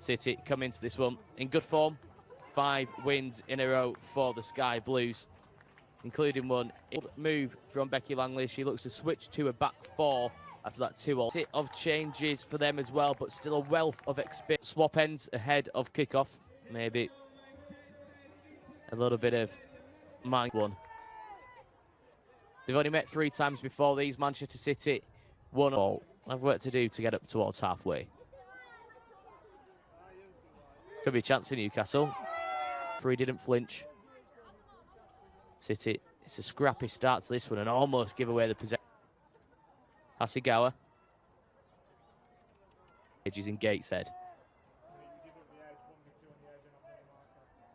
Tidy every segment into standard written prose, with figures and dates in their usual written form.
City come into this one in good form. 5 wins in a row for the Sky Blues, including one move from Becky Langley. She looks to switch to a back 4 after that 2-all. Bit of changes for them as well, but still a wealth of experience. Swap ends ahead of kickoff. Maybe a little bit of mind one. They've only met 3 times before these. Manchester City 1-all. Have work to do to get up towards halfway. Could be a chance for Newcastle. Free didn't flinch. City, it's a scrappy start to this one and almost give away the possession. Hasegawa. Edges in Gateshead.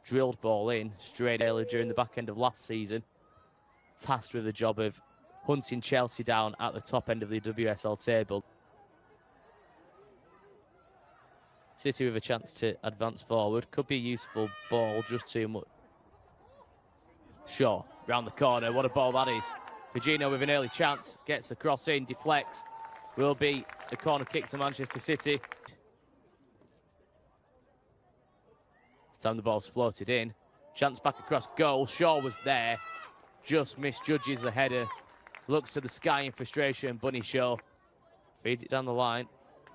Drilled ball in straight early during the back end of last season. Tasked with the job of hunting Chelsea down at the top end of the WSL table. City with a chance to advance forward. Could be a useful ball, just too much. Shaw, round the corner. What a ball that is. Virginia with an early chance. Gets the cross in, deflects. Will be a corner kick to Manchester City. This time the ball's floated in. Chance back across goal. Shaw was there. Just misjudges the header. Looks to the sky in frustration. Bunny Shaw feeds it down the line.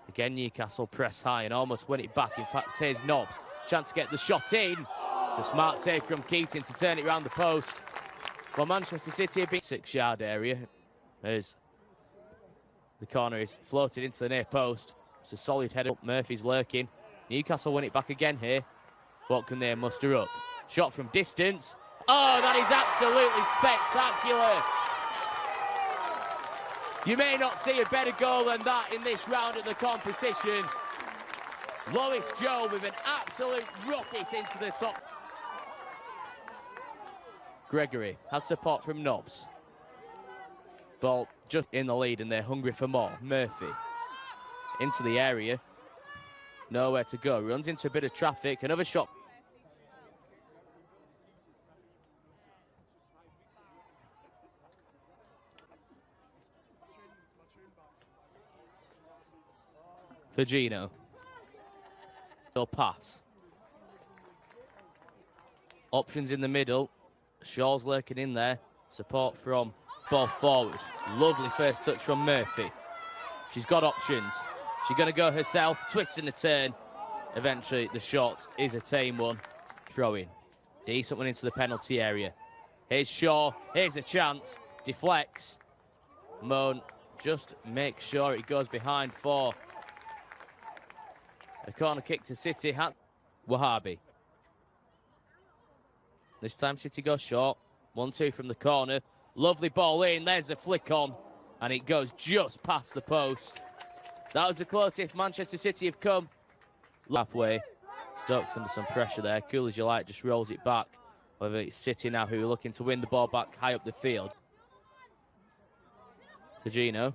Again, Newcastle press high and almost win it back. In fact, here's Nobbs. Chance to get the shot in. It's a smart save from Keating to turn it round the post. Well, Manchester City have been 6-yard area as the corner is floated into the near post. It's a solid header. Murphy's lurking. Newcastle win it back again here. What can they muster up? Shot from distance. Oh, that is absolutely spectacular. You may not see a better goal than that in this round of the competition. Lois Joe with an absolute rocket into the top. Gregory has support from Nobbs. Ball just in the lead and they're hungry for more. Murphy into the area. Nowhere to go. Runs into a bit of traffic. Another shot. Virginia. They'll pass. Options in the middle. Shaw's lurking in there. Support from ball forward. Lovely first touch from Murphy. She's got options. She's going to go herself. Twist and a turn. Eventually, the shot is a tame one. Throw in. Decent one into the penalty area. Here's Shaw. Here's a chance. Deflects. Moan just makes sure it goes behind for a corner kick to City. Wahabi. This time City goes short. 1-2 from the corner. Lovely ball in. There's a flick on. And it goes just past the post. That was the closest Manchester City have come. Halfway. Stokes under some pressure there. Cool as you like, just rolls it back. However, it's City now who are looking to win the ball back high up the field. Cagino.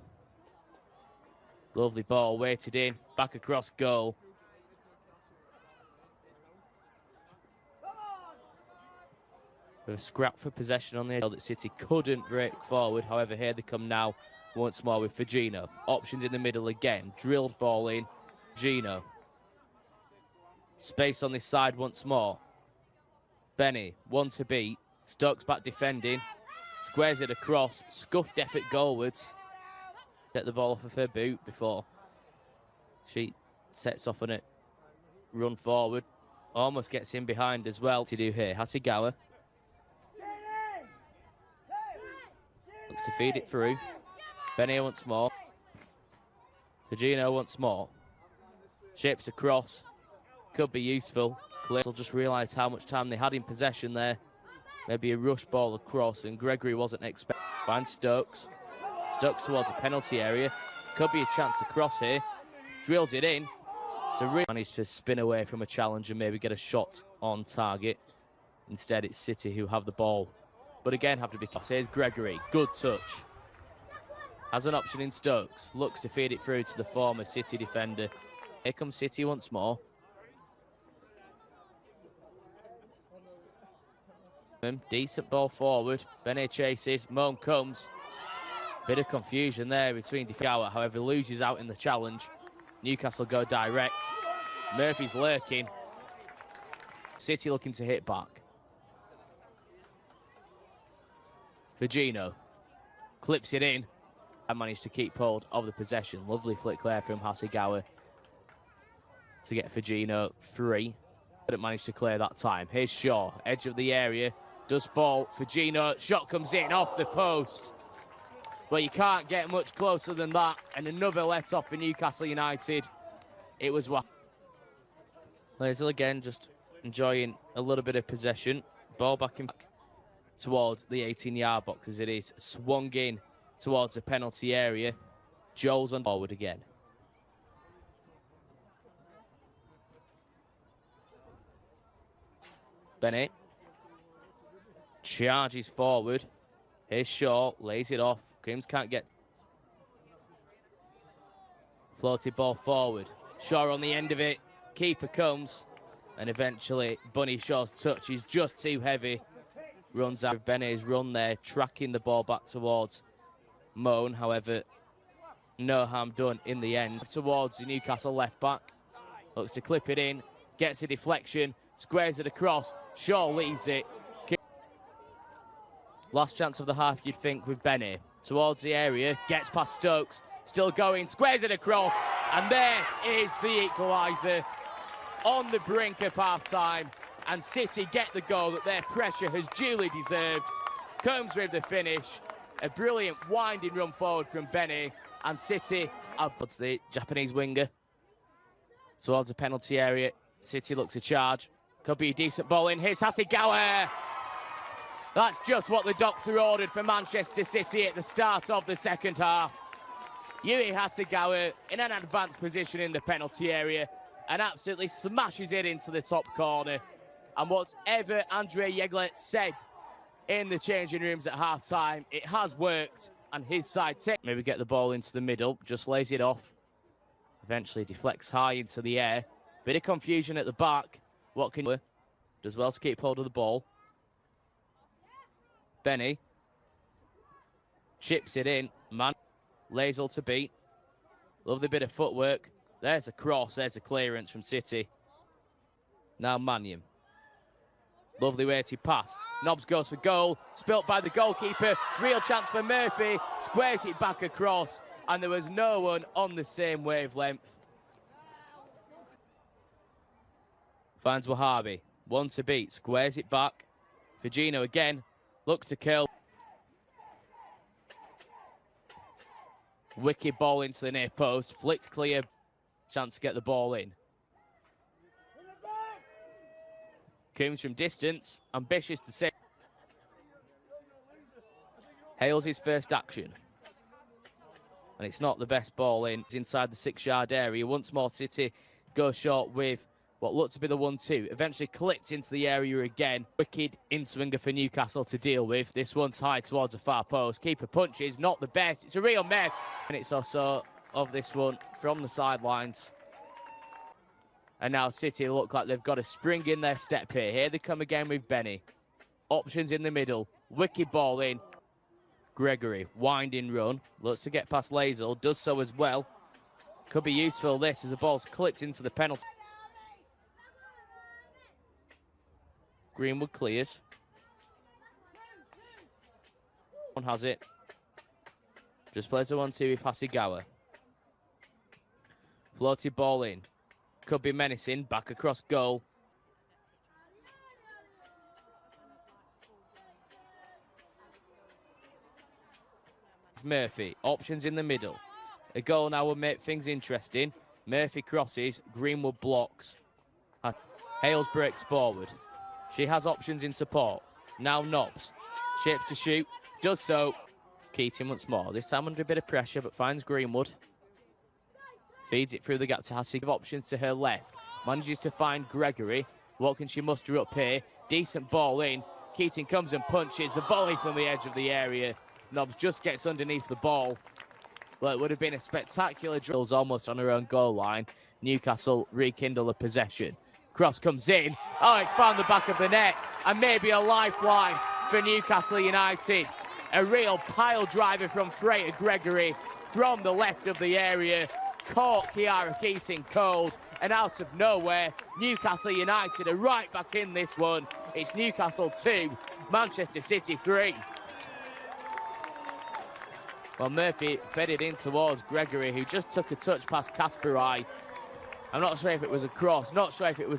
Lovely ball weighted in. Back across goal. With a scrap for possession on the edge that City couldn't break forward. However, here they come now once more with Virginia. Options in the middle again. Drilled ball in. Gino. Space on this side once more. Benny, one to beat. Stokes back defending. Squares it across. Scuffed effort goalwards. Get the ball off of her boot before she sets off on it. Run forward. Almost gets in behind as well. To do here. Hasegawa. Looks to feed it through. Benny once more. Virginia once more. Shapes across. Could be useful. Clear just realised how much time they had in possession there. Maybe a rush ball across, and Gregory wasn't expecting. Finds Stokes. Stokes towards the penalty area. Could be a chance to cross here. Drills it in. So managed to spin away from a challenge and maybe get a shot on target. Instead, it's City who have the ball. But again, have to be close. Here's Gregory. Good touch. Has an option in Stokes. Looks to feed it through to the former City defender. Here comes City once more. Decent ball forward. Benet chases. Moan comes. Bit of confusion there between Defgower. However, loses out in the challenge. Newcastle go direct. Murphy's lurking. City looking to hit back. Virgino clips it in and managed to keep hold of the possession. Lovely flick there from Hasegawa to get Virgino free. But it managed to clear that time. Here's Shaw, edge of the area, does fall. Virgino, shot comes in off the post. But you can't get much closer than that. And another let-off for Newcastle United. It was what? Lazel again, just enjoying a little bit of possession. Ball back towards the 18-yard box as it is swung in towards the penalty area. Joel's on forward again. Bennett charges forward. Here's Shaw, lays it off. Grims can't get. Floated ball forward. Shaw on the end of it. Keeper comes. And eventually, Bunny Shaw's touch is just too heavy. Runs out of Bennett's run there, tracking the ball back towards Moan. However, no harm done in the end. Towards the Newcastle left back. Looks to clip it in. Gets a deflection. Squares it across. Shaw leaves it. Last chance of the half, you'd think, with Benny. Towards the area. Gets past Stokes. Still going. Squares it across. And there is the equaliser. On the brink of half-time. And City get the goal that their pressure has duly deserved. Comes with the finish. A brilliant winding run forward from Benny. And City outputs the Japanese winger towards the penalty area. City looks to charge. Could be a decent ball in. Here's Hasegawa. That's just what the doctor ordered for Manchester City at the start of the second half. Yui Hasegawa in an advanced position in the penalty area and absolutely smashes it into the top corner. And whatever Andre Yegler said in the changing rooms at half-time, it has worked, and his side maybe get the ball into the middle, just lays it off. Eventually deflects high into the air. Bit of confusion at the back. What can you do? Does well to keep hold of the ball. Benny chips it in. Man, Lazel to beat. Lovely bit of footwork. There's a cross. There's a clearance from City. Now Manion. Lovely way to pass. Nobbs goes for goal. Spilt by the goalkeeper. Real chance for Murphy. Squares it back across. And there was no one on the same wavelength. Finds Wahabi. One to beat. Squares it back. Virgino again. Looks to kill. Wicked ball into the near post. Flicked clear. Chance to get the ball in. Coombs from distance. Ambitious to say. Hails his first action. And it's not the best ball in. It's inside the 6-yard area. Once more, City go short with what looked to be the 1-2. Eventually clipped into the area again. Wicked in-swinger for Newcastle to deal with. This one's high towards the far post. Keeper punches, not the best. It's a real mess. Minutes or so of this one from the sidelines. And now City look like they've got a spring in their step here. Here they come again with Benny. Options in the middle. Wicked ball in. Gregory, winding run. Looks to get past Lazel. Does so as well. Could be useful this as the ball's clipped into the penalty. Greenwood clears. One has it. Just plays the 1-2 with Hasegawa. Floated ball in. Could be menacing. Back across goal. Murphy. Options in the middle. A goal now will make things interesting. Murphy crosses. Greenwood blocks. Hales breaks forward. She has options in support. Now Nobbs. Shapes to shoot. Does so. Keating once more. This time under a bit of pressure, but finds Greenwood. Feeds it through the gap to Hassig. Options to her left. Manages to find Gregory. What can she muster up here? Decent ball in. Keating comes and punches. A volley from the edge of the area. Nobbs just gets underneath the ball. Well, it would have been a spectacular drill. Almost on her own goal line. Newcastle rekindle the possession. Cross comes in. Oh, it's found the back of the net. And maybe a lifeline for Newcastle United. A real pile driver from Freya Gregory from the left of the area. Caught Kiara Keating cold. and out of nowhere, Newcastle United are right back in this one. It's Newcastle 2, Manchester City 3. Well, Murphy fed it in towards Gregory, who just took a touch past Kasparai. I'm not sure if it was a cross, not sure if it was